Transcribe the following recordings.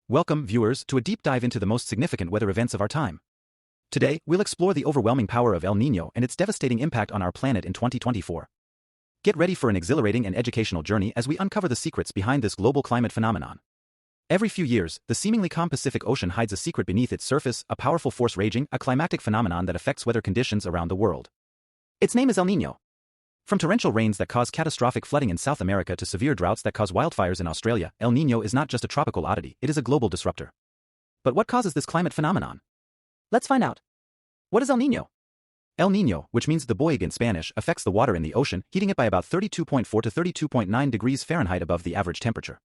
Welcome, viewers, to a deep dive into the most significant weather events of our time. Today, we'll explore the overwhelming power of El Niño and its devastating impact on our planet in 2024. Get ready for an exhilarating and educational journey as we uncover the secrets behind this global climate phenomenon. Every few years, the seemingly calm Pacific Ocean hides a secret beneath its surface, a powerful force raging, a climatic phenomenon that affects weather conditions around the world. Its name is El Niño. From torrential rains that cause catastrophic flooding in South America to severe droughts that cause wildfires in Australia, El Niño is not just a tropical oddity, it is a global disruptor. But what causes this climate phenomenon? Let's find out. What is El Niño? El Niño, which means the buoyant in Spanish, affects the water in the ocean, heating it by about 32.4 to 32.9 degrees Fahrenheit above the average temperature.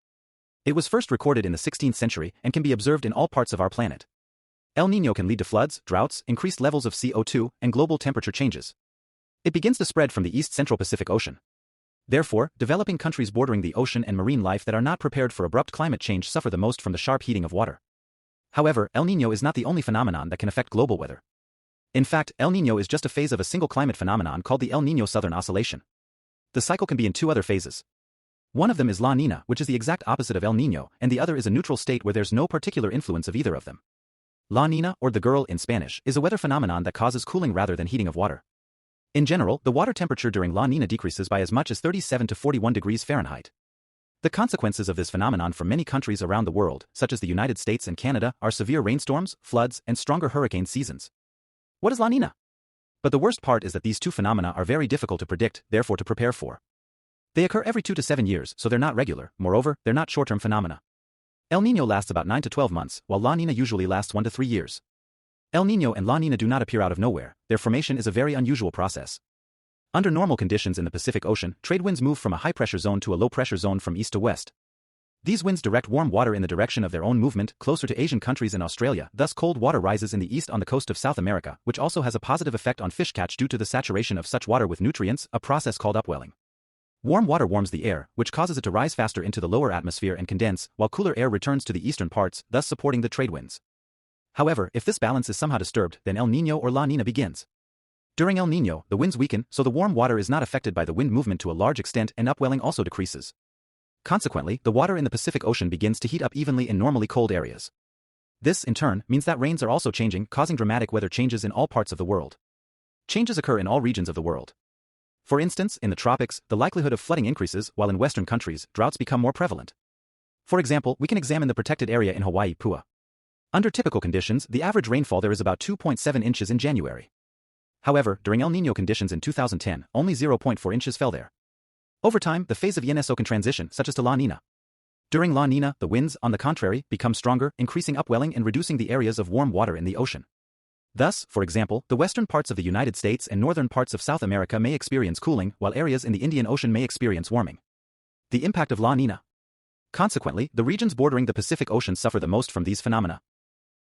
It was first recorded in the 16th century and can be observed in all parts of our planet. El Niño can lead to floods, droughts, increased levels of CO2, and global temperature changes. It begins to spread from the East Central Pacific Ocean. Therefore, developing countries bordering the ocean and marine life that are not prepared for abrupt climate change suffer the most from the sharp heating of water. However, El Niño is not the only phenomenon that can affect global weather. In fact, El Niño is just a phase of a single climate phenomenon called the El Niño Southern Oscillation. The cycle can be in two other phases. One of them is La Niña, which is the exact opposite of El Niño, and the other is a neutral state where there's no particular influence of either of them. La Niña, or the girl in Spanish, is a weather phenomenon that causes cooling rather than heating of water. In general, the water temperature during La Niña decreases by as much as 37 to 41 degrees Fahrenheit. The consequences of this phenomenon for many countries around the world, such as the United States and Canada, are severe rainstorms, floods, and stronger hurricane seasons. What is La Niña? But the worst part is that these two phenomena are very difficult to predict, therefore to prepare for. They occur every 2 to 7 years, so they're not regular. Moreover, they're not short-term phenomena. El Niño lasts about 9 to 12 months, while La Niña usually lasts 1 to 3 years. El Niño and La Niña do not appear out of nowhere. Their formation is a very unusual process. Under normal conditions in the Pacific Ocean, trade winds move from a high-pressure zone to a low-pressure zone from east to west. These winds direct warm water in the direction of their own movement, closer to Asian countries and Australia, thus cold water rises in the east on the coast of South America, which also has a positive effect on fish catch due to the saturation of such water with nutrients, a process called upwelling. Warm water warms the air, which causes it to rise faster into the lower atmosphere and condense, while cooler air returns to the eastern parts, thus supporting the trade winds. However, if this balance is somehow disturbed, then El Niño or La Niña begins. During El Niño, the winds weaken, so the warm water is not affected by the wind movement to a large extent and upwelling also decreases. Consequently, the water in the Pacific Ocean begins to heat up evenly in normally cold areas. This, in turn, means that rains are also changing, causing dramatic weather changes in all parts of the world. Changes occur in all regions of the world. For instance, in the tropics, the likelihood of flooding increases, while in Western countries, droughts become more prevalent. For example, we can examine the protected area in Hawaii, Pua. Under typical conditions, the average rainfall there is about 2.7 inches in January. However, during El Niño conditions in 2010, only 0.4 inches fell there. Over time, the phase of YNSO can transition, such as to La Niña. During La Niña, the winds, on the contrary, become stronger, increasing upwelling and reducing the areas of warm water in the ocean. Thus, for example, the western parts of the United States and northern parts of South America may experience cooling, while areas in the Indian Ocean may experience warming. The impact of La Niña. Consequently, the regions bordering the Pacific Ocean suffer the most from these phenomena.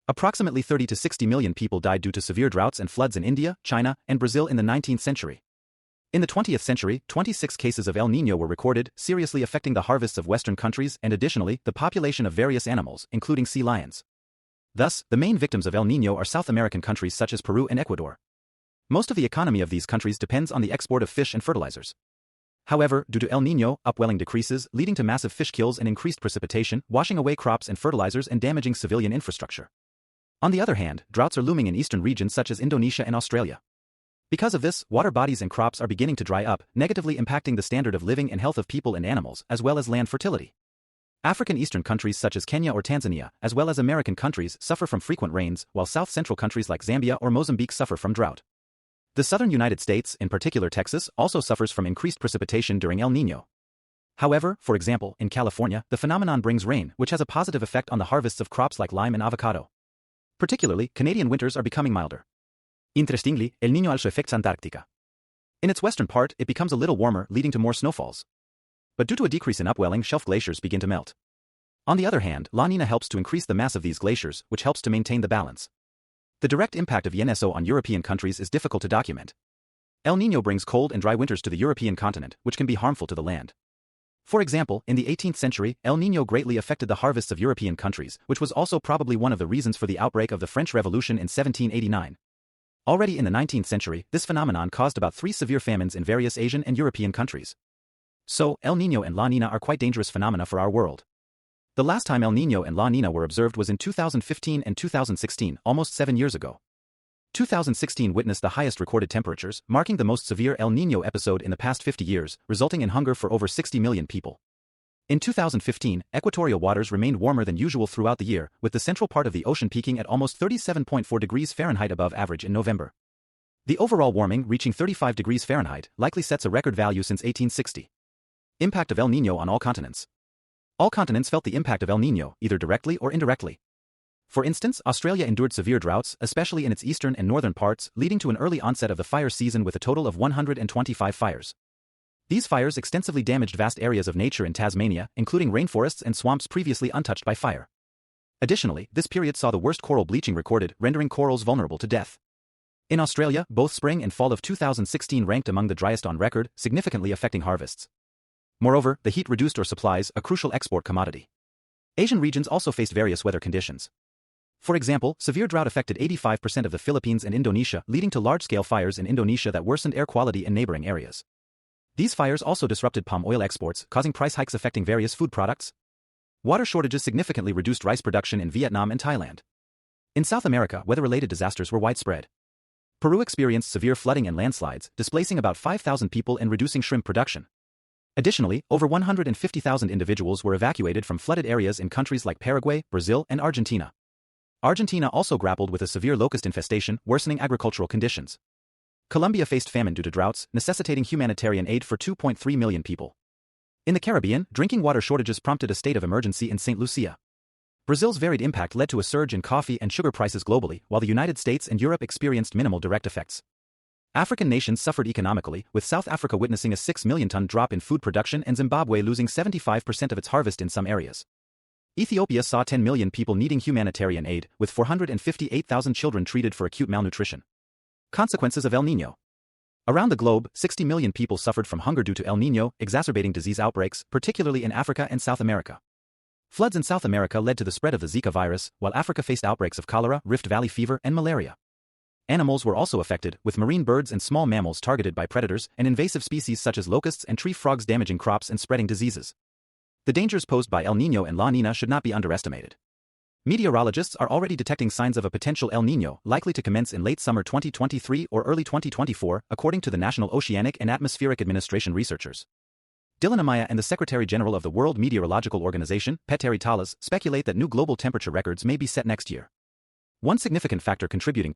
Approximately 30 to 60 million people died due to severe droughts and floods in India, China, and Brazil in the 19th century. In the 20th century, 26 cases of El Niño were recorded, seriously affecting the harvests of Western countries and additionally, the population of various animals, including sea lions. Thus, the main victims of El Niño are South American countries such as Peru and Ecuador. Most of the economy of these countries depends on the export of fish and fertilizers. However, due to El Niño, upwelling decreases, leading to massive fish kills and increased precipitation, washing away crops and fertilizers and damaging civilian infrastructure. On the other hand, droughts are looming in eastern regions such as Indonesia and Australia. Because of this, water bodies and crops are beginning to dry up, negatively impacting the standard of living and health of people and animals, as well as land fertility. African eastern countries such as Kenya or Tanzania, as well as American countries, suffer from frequent rains, while South Central countries like Zambia or Mozambique suffer from drought. The southern United States, in particular Texas, also suffers from increased precipitation during El Niño. However, for example, in California, the phenomenon brings rain, which has a positive effect on the harvests of crops like lime and avocado. Particularly, Canadian winters are becoming milder. Interestingly, El Niño also affects Antarctica. In its western part, it becomes a little warmer, leading to more snowfalls. But due to a decrease in upwelling, shelf glaciers begin to melt. On the other hand, La Niña helps to increase the mass of these glaciers, which helps to maintain the balance. The direct impact of YNSO on European countries is difficult to document. El Niño brings cold and dry winters to the European continent, which can be harmful to the land. For example, in the 18th century, El Niño greatly affected the harvests of European countries, which was also probably one of the reasons for the outbreak of the French Revolution in 1789. Already in the 19th century, this phenomenon caused about 3 severe famines in various Asian and European countries. So, El Niño and La Niña are quite dangerous phenomena for our world. The last time El Niño and La Niña were observed was in 2015 and 2016, almost 7 years ago. 2016 witnessed the highest recorded temperatures, marking the most severe El Niño episode in the past 50 years, resulting in hunger for over 60 million people. In 2015, equatorial waters remained warmer than usual throughout the year, with the central part of the ocean peaking at almost 37.4 degrees Fahrenheit above average in November. The overall warming, reaching 35 degrees Fahrenheit, likely sets a record value since 1860. Impact of El Niño on all continents. All continents felt the impact of El Niño, either directly or indirectly. For instance, Australia endured severe droughts, especially in its eastern and northern parts, leading to an early onset of the fire season with a total of 125 fires. These fires extensively damaged vast areas of nature in Tasmania, including rainforests and swamps previously untouched by fire. Additionally, this period saw the worst coral bleaching recorded, rendering corals vulnerable to death. In Australia, both spring and fall of 2016 ranked among the driest on record, significantly affecting harvests. Moreover, the heat reduced ore supplies, a crucial export commodity. Asian regions also faced various weather conditions. For example, severe drought affected 85% of the Philippines and Indonesia, leading to large-scale fires in Indonesia that worsened air quality in neighboring areas. These fires also disrupted palm oil exports, causing price hikes affecting various food products. Water shortages significantly reduced rice production in Vietnam and Thailand. In South America, weather-related disasters were widespread. Peru experienced severe flooding and landslides, displacing about 5,000 people and reducing shrimp production. Additionally, over 150,000 individuals were evacuated from flooded areas in countries like Paraguay, Brazil, and Argentina. Argentina also grappled with a severe locust infestation, worsening agricultural conditions. Colombia faced famine due to droughts, necessitating humanitarian aid for 2.3 million people. In the Caribbean, drinking water shortages prompted a state of emergency in St. Lucia. Brazil's varied impact led to a surge in coffee and sugar prices globally, while the United States and Europe experienced minimal direct effects. African nations suffered economically, with South Africa witnessing a 6 million ton drop in food production and Zimbabwe losing 75% of its harvest in some areas. Ethiopia saw 10 million people needing humanitarian aid, with 458,000 children treated for acute malnutrition. Consequences of El Niño. Around the globe, 60 million people suffered from hunger due to El Niño, exacerbating disease outbreaks, particularly in Africa and South America. Floods in South America led to the spread of the Zika virus, while Africa faced outbreaks of cholera, Rift Valley fever, and malaria. Animals were also affected, with marine birds and small mammals targeted by predators, and invasive species such as locusts and tree frogs damaging crops and spreading diseases. The dangers posed by El Niño and La Niña should not be underestimated. Meteorologists are already detecting signs of a potential El Niño, likely to commence in late summer 2023 or early 2024, according to the National Oceanic and Atmospheric Administration researchers. Dylan Amaya and the Secretary General of the World Meteorological Organization, Petteri Talas, speculate that new global temperature records may be set next year. One significant factor contributing